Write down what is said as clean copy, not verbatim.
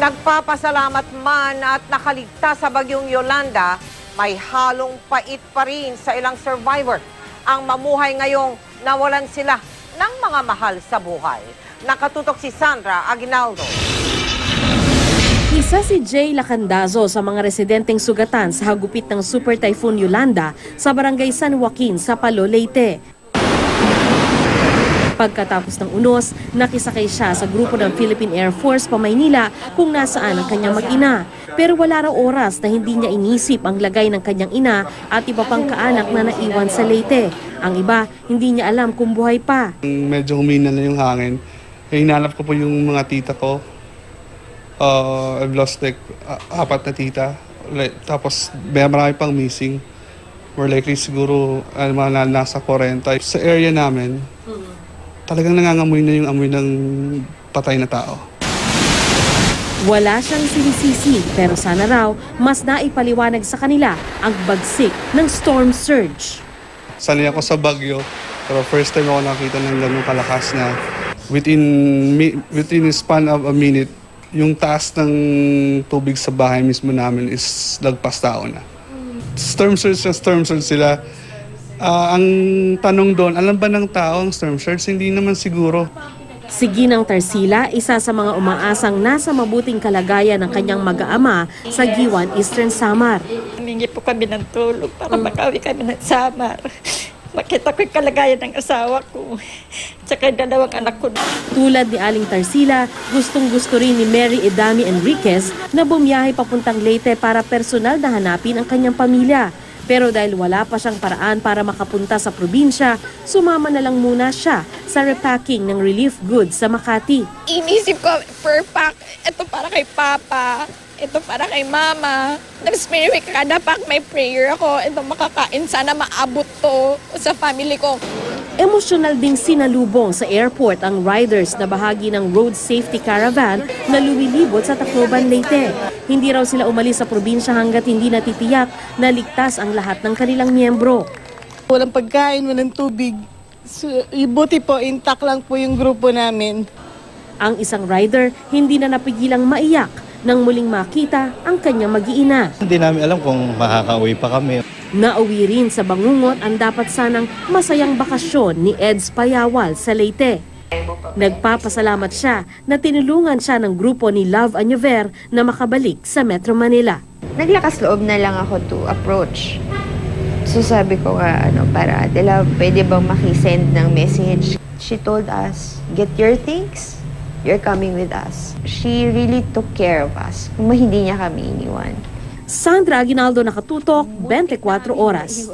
Nagpapasalamat man at nakaligtas sa bagyong Yolanda, may halong pait pa rin sa ilang survivor ang mamuhay ngayong nawalan sila ng mga mahal sa buhay. Nakatutok si Sandra Aguinaldo. Isa si Jay Lacandazo sa mga residenteng sugatan sa hagupit ng Super Typhoon Yolanda sa Barangay San Joaquin sa Palo, Leyte. Pagkatapos ng unos, nakisakay siya sa grupo ng Philippine Air Force pa Maynila kung nasaan ang kanyang mag-ina. Pero wala raw oras na hindi niya inisip ang lagay ng kanyang ina at iba pang kaanak na naiwan sa Leyte. Ang iba, hindi niya alam kung buhay pa. Medyo humina na yung hangin. Hinanap ko po yung mga tita ko. I've lost like 4 na tita. Tapos marami pang missing. More likely siguro mga nasa 40. Sa area namin, talagang nangangamoy na yung amoy ng patay na tao. Wala siyang sinisisi pero sana raw mas naipaliwanag sa kanila ang bagsik ng storm surge. Sanay ako sa bagyo, pero first time ako nakita ng ganung kalakas na within a span of a minute, yung taas ng tubig sa bahay mismo namin is lagpas tao na. Storm surge sila. Ang tanong doon, alam ba ng tao ang storm surge? Hindi naman siguro. Si Ginang Tarsila, isa sa mga umaasang nasa mabuting kalagayan ng kanyang mag-aama sa Giwan, Eastern Samar. Humingi po kami ng tulong para makawi kami ng Samar. Makita ko yung kalagayan ng asawa ko, tsaka yung 2 anak ko. Tulad ni Aling Tarsila, gustong-gusto rin ni Mary Edami Enriquez na bumiyahe papuntang Leyte para personal na hanapin ang kanyang pamilya. Pero dahil wala pa siyang paraan para makapunta sa probinsya, sumama na lang muna siya sa repacking ng relief goods sa Makati. Inisip ko, per pack, ito para kay Papa, ito para kay Mama. Nag-spirit week, kada pack may prayer ako, ito makakain, sana maabot to sa family ko. Emosyonal ding sinalubong sa airport ang riders na bahagi ng road safety caravan na lumilibot sa Tacloban, Leyte. Hindi raw sila umalis sa probinsya hanggat hindi natitiyak na ligtas ang lahat ng kanilang miyembro. Walang pagkain, walang tubig. So, buti po, intact lang po yung grupo namin. Ang isang rider hindi na napigilang maiyak nang muling makita ang kanyang mag-iina. Hindi namin alam kung makakauwi pa kami. Nauwi rin sa Bangungot ang dapat sanang masayang bakasyon ni Eds Payawal sa Leyte. Nagpapasalamat siya na tinulungan siya ng grupo ni Love Añover na makabalik sa Metro Manila. Naglakas loob na lang ako to approach. So sabi ko nga, para Love, pwede bang makisend ng message? She told us, get your things, you're coming with us. She really took care of us. Kung hindi niya kami iniwan. Sandra Aguinaldo, Nakatutok, 24 Oras.